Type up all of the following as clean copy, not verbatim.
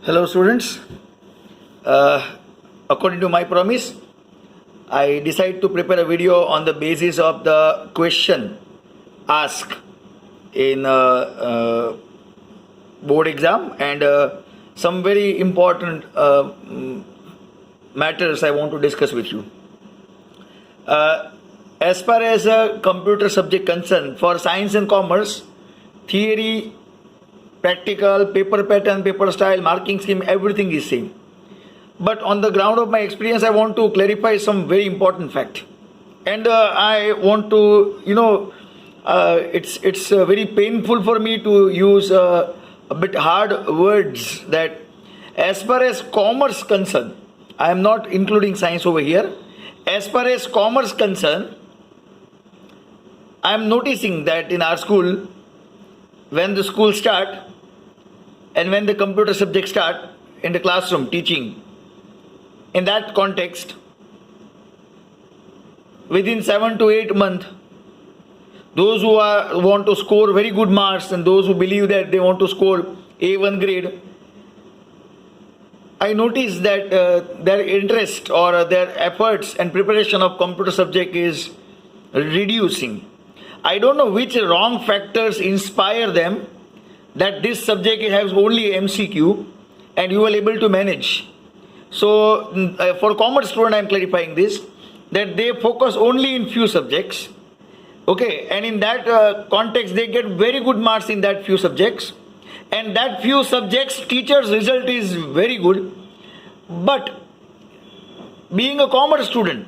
Hello students, according to my promise, I decided to prepare a video on the basis of the question asked in board exam and some very important matters I want to discuss with you. As far as a computer subject concerned, for science and commerce, theory, practical, paper pattern, paper style, marking scheme, everything is same. But on the ground of my experience, I want to clarify some very important fact. And I want to, it's very painful for me to use a bit hard words that as far as commerce concerned, I am not including science over here. As far as commerce concerned, I am noticing that in our school, when the school start and when the computer subject start in the classroom teaching, in that context, within 7 to 8 months, those who want to score very good marks and those who believe that they want to score A1 grade, I notice that their interest or their efforts and preparation of computer subject is reducing. I don't know which wrong factors inspire them that this subject has only MCQ and you are able to manage. So for commerce student, I am clarifying this, that they focus only in few subjects. Okay, and in that context, they get very good marks in that few subjects. And that few subjects, teacher's result is very good. But being a commerce student,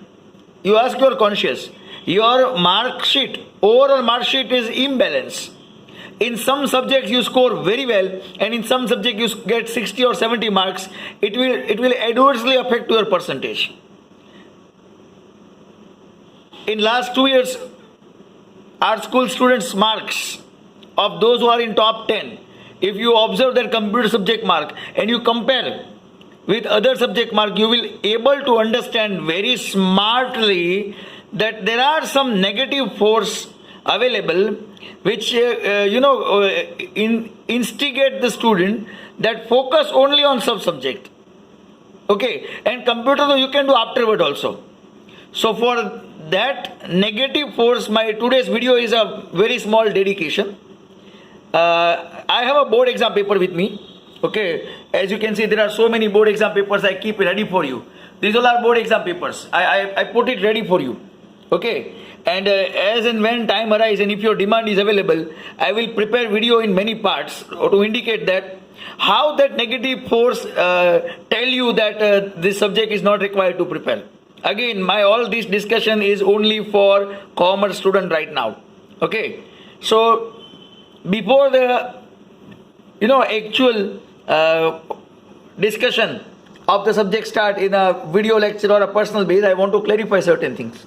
you ask your conscience, your mark sheet, overall mark sheet is imbalanced. In some subjects you score very well, and in some subjects you get 60 or 70 marks. It will adversely affect your percentage. In last 2 years, our school students' marks of those who are in top 10, if you observe their computer subject mark and you compare with other subject mark, you will able to understand very smartly that there are some negative force available which instigate the student that focus only on subject. Okay, and computer you can do afterward also. So for that negative force, my today's video is a very small dedication. I have a board exam paper with me. Okay, as you can see, there are so many board exam papers I keep ready for you. These all are board exam papers. I put it ready for you. Okay, and as and when time arises and if your demand is available, I will prepare video in many parts to indicate that how that negative force tell you that this subject is not required to prepare. Again, my all this discussion is only for commerce student right now. Okay, so before the actual discussion of the subject start in a video lecture or a personal base, I want to clarify certain things.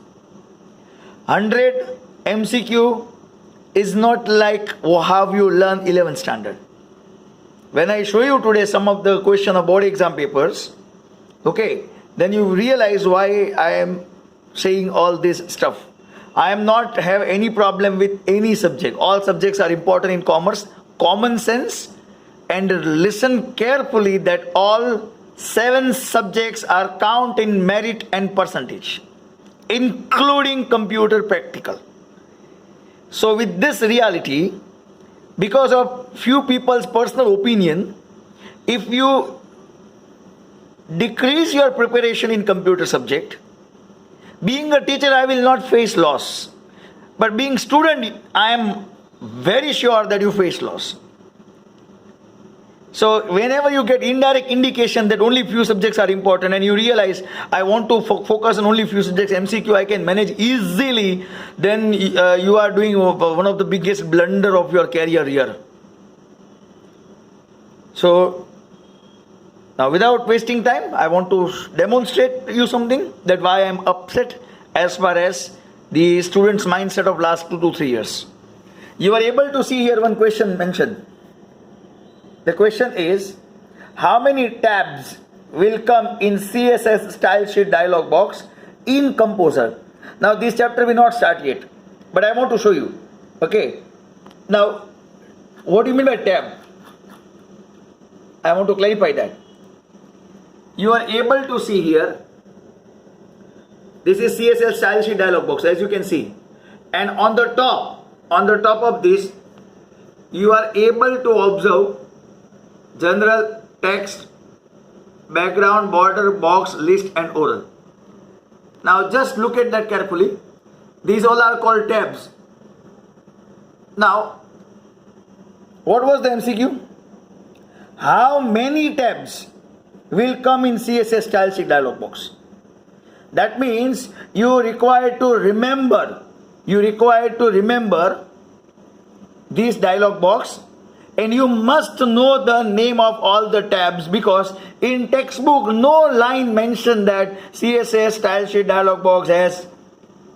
100 MCQ is not like how you learn 11th standard. When I show you today some of the question of board exam papers, okay, then you realize why I am saying all this stuff. I am not have any problem with any subject. All subjects are important in commerce. Common sense, and listen carefully that all 7 subjects are count in merit and percentage, including computer practical. So with this reality, because of few people's personal opinion, if you decrease your preparation in computer subject, being a teacher I will not face loss, but being student I am very sure that you face loss. So whenever you get indirect indication that only few subjects are important and you realize I want to focus on only few subjects, MCQ I can manage easily, then you are doing one of the biggest blunder of your career here. So now without wasting time, I want to demonstrate to you something that why I am upset as far as the students' mindset of last 2 to 3 years. You are able to see here one question mentioned. The question is, how many tabs will come in CSS style sheet dialog box in Composer? Now this chapter will not start yet, but I want to show you. Okay. Now, what do you mean by tab? I want to clarify that. you are able to see here, this is CSS style sheet dialog box, as you can see, and on the top of this you are able to observe general, text, background, border, box, list and oral. Now just look at that carefully. These all are called tabs. Now what was the MCQ? How many tabs will come in CSS style sheet dialog box? That means you require to remember this dialog box, and you must know the name of all the tabs, because in textbook no line mentioned that CSS style sheet dialog box has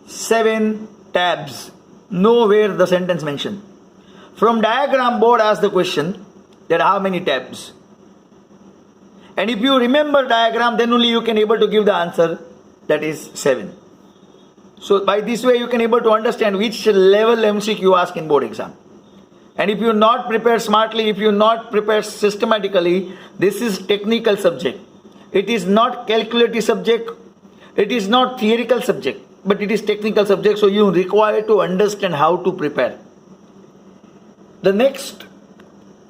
7 tabs. Nowhere the sentence mentioned. From diagram board ask the question that how many tabs, and if you remember diagram, then only you can able to give the answer, that is 7. So by this way you can able to understand which level MCQ ask in board exam. And if you not prepare smartly, if you not prepare systematically, this is technical subject. It is not calculative subject. It is not theoretical subject, but it is technical subject. So you require to understand how to prepare. The next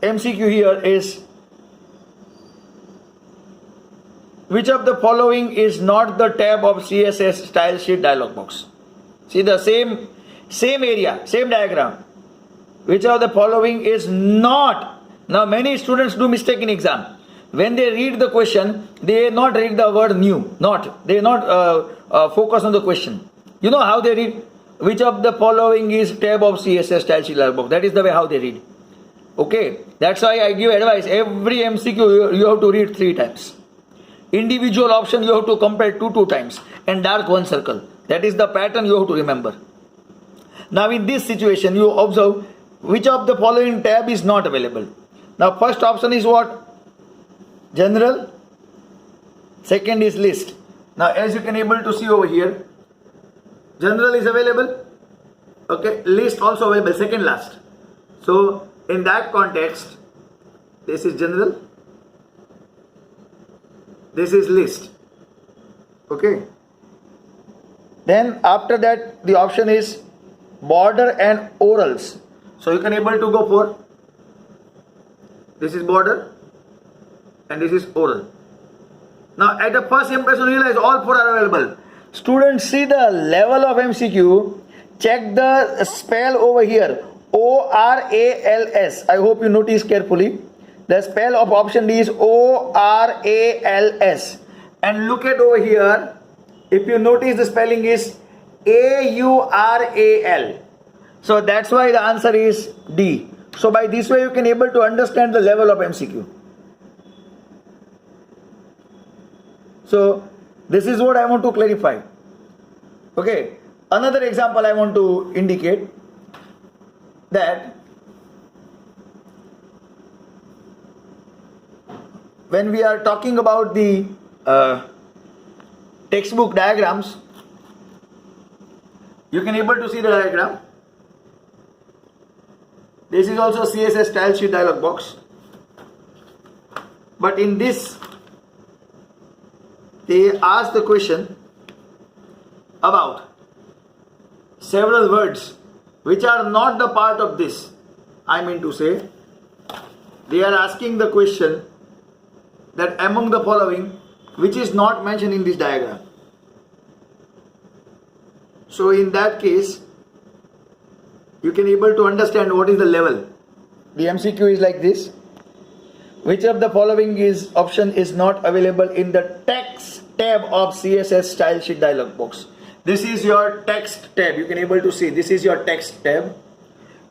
MCQ here is, which of the following is not the tab of CSS style sheet dialog box? See the same area, same diagram. Which of the following is not? Now many students do mistake in exam. When they read the question, they not read the word new. They not focus on the question. You know how they read? Which of the following is tab of CSS style sheet dialog box? That is the way how they read. Okay, that's why I give advice. Every MCQ you have to read 3 times. Individual option you have to compare 2 times, and dark 1 circle. That is the pattern you have to remember. Now in this situation you observe which of the following tab is not available. Now first option is what? General. Second is list. Now as you can able to see over here, general is available. Okay, list also available, second last. So in that context, this is general, this is list. Okay. Then after that the option is border and orals. So you can able to go for, this is border and this is oral. Now at the first impression realize all 4 are available. Students, see the level of MCQ. Check the spell over here, ORALS. I hope you notice carefully. The spell of option D is ORALS. And look at over here, if you notice the spelling is AURAL. So that's why the answer is D. So by this way you can able to understand the level of MCQ. So this is what I want to clarify. Okay. Another example I want to indicate, that when we are talking about the textbook diagrams, you can able to see the diagram. This is also CSS style sheet dialog box, but in this they ask the question about several words which are not the part of this. I mean to say, they are asking the question that among the following which is not mentioned in this diagram. So in that case you can able to understand what is the level. The MCQ is like this: which of the following is option is not available in the text tab of CSS style sheet dialog box. This is your text tab. You can able to see this is your text tab,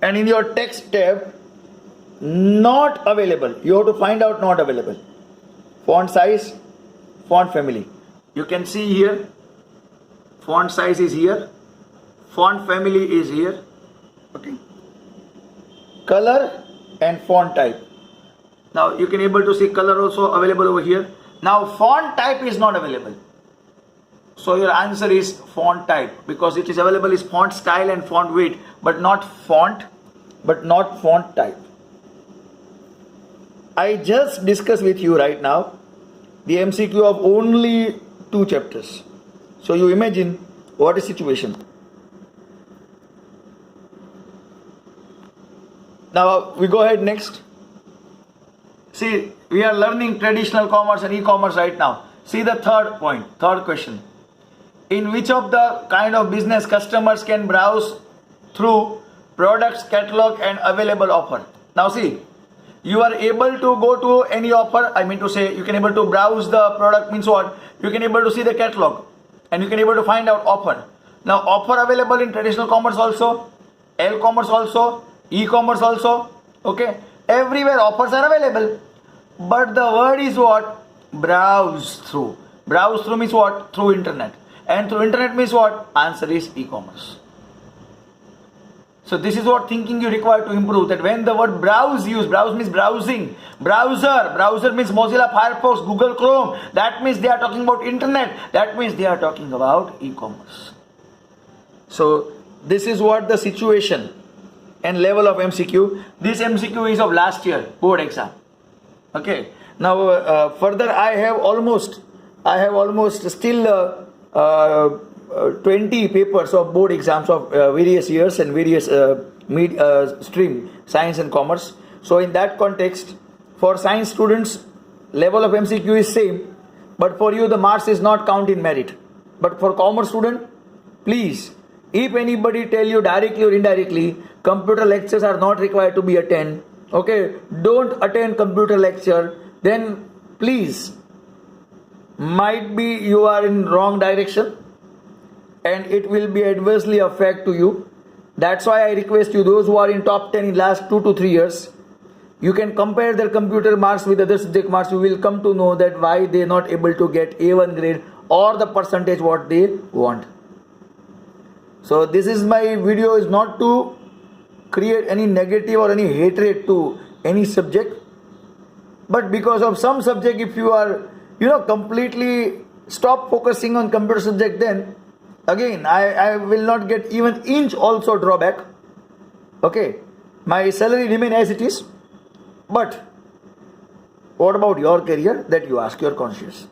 and in your text tab, not available, you have to find out not available. Font size, font family. You can see here, font size is here, font family is here. Okay. Color and font type. Now you can able to see color also available over here. Now font type is not available. So your answer is font type, because it is available is font style and font weight, but not font type. I just discussed with you right now the MCQ of only 2 chapters. So you imagine what is situation. Now we go ahead next. See, we are learning traditional commerce and e-commerce right now. See the third point, third question. In which of the kind of business customers can browse through products, catalog and available offer? Now see, you are able to go to any offer. I mean to say, you can able to browse the product means what? You can able to see the catalog and you can able to find out offer. Now offer available in traditional commerce also, L-commerce also, e-commerce also. Okay, everywhere offers are available. But the word is what? Browse through. Browse through means what? Through internet. And through internet means what? Answer is e-commerce. So this is what thinking you require to improve. That when the word browse used, browse means browsing. Browser means Mozilla Firefox, Google Chrome. That means they are talking about internet. That means they are talking about e-commerce. So this is what the situation and level of MCQ. This MCQ is of last year board exam. Okay. Now further I have almost still 20 papers of board exams of various years and various stream, science and commerce. So in that context, for science students, level of MCQ is same, but for you the marks is not count in merit. But for commerce student, please, if anybody tell you directly or indirectly, computer lectures are not required to be attend. Okay, don't attend computer lecture. Then please, might be you are in wrong direction and it will be adversely affect to you. That's why I request you, those who are in top 10 in last 2 to 3 years, you can compare their computer marks with other subject marks. You will come to know that why they are not able to get A1 grade or the percentage what they want. So this is my video, is not to create any negative or any hatred to any subject, but because of some subject, if you are completely stop focusing on computer subject, then again I will not get even inch also drawback. Okay, my salary remain as it is, but what about your career? That you ask your conscience.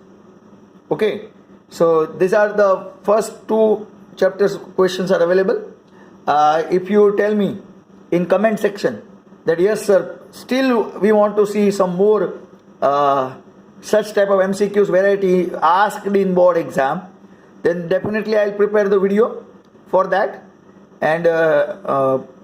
Okay, so these are the first 2 chapters questions are available. If you tell me in comment section that yes sir, still we want to see some more such type of MCQs variety asked in board exam, then definitely I'll prepare the video for that. And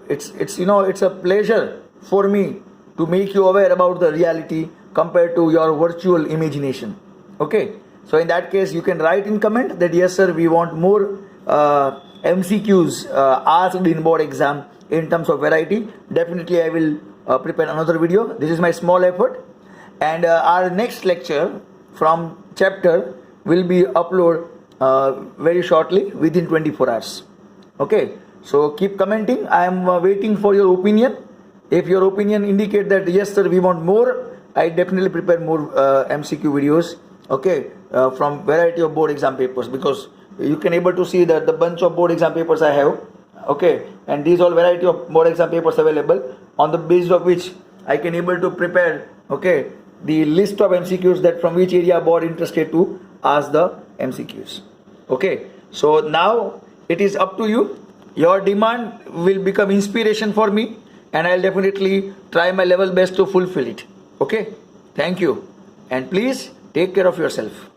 it's a pleasure for me to make you aware about the reality compared to your virtual imagination. Okay, so in that case you can write in comment that yes sir, we want more MCQs asked in board exam in terms of variety. Definitely I will prepare another video. This is my small effort. And our next lecture from chapter will be upload very shortly, within 24 hours. Okay, so keep commenting. I am waiting for your opinion. If your opinion indicate that yes sir, we want more, I definitely prepare more MCQ videos. Okay, from variety of board exam papers, because you can able to see that the bunch of board exam papers I have. Okay, and these all variety of board exam papers available, on the basis of which I can able to prepare the list of MCQs that from which area board interested to ask the MCQs. Okay, so now it is up to you. Your demand will become inspiration for me, and I'll definitely try my level best to fulfill it. Okay, thank you, and please take care of yourself.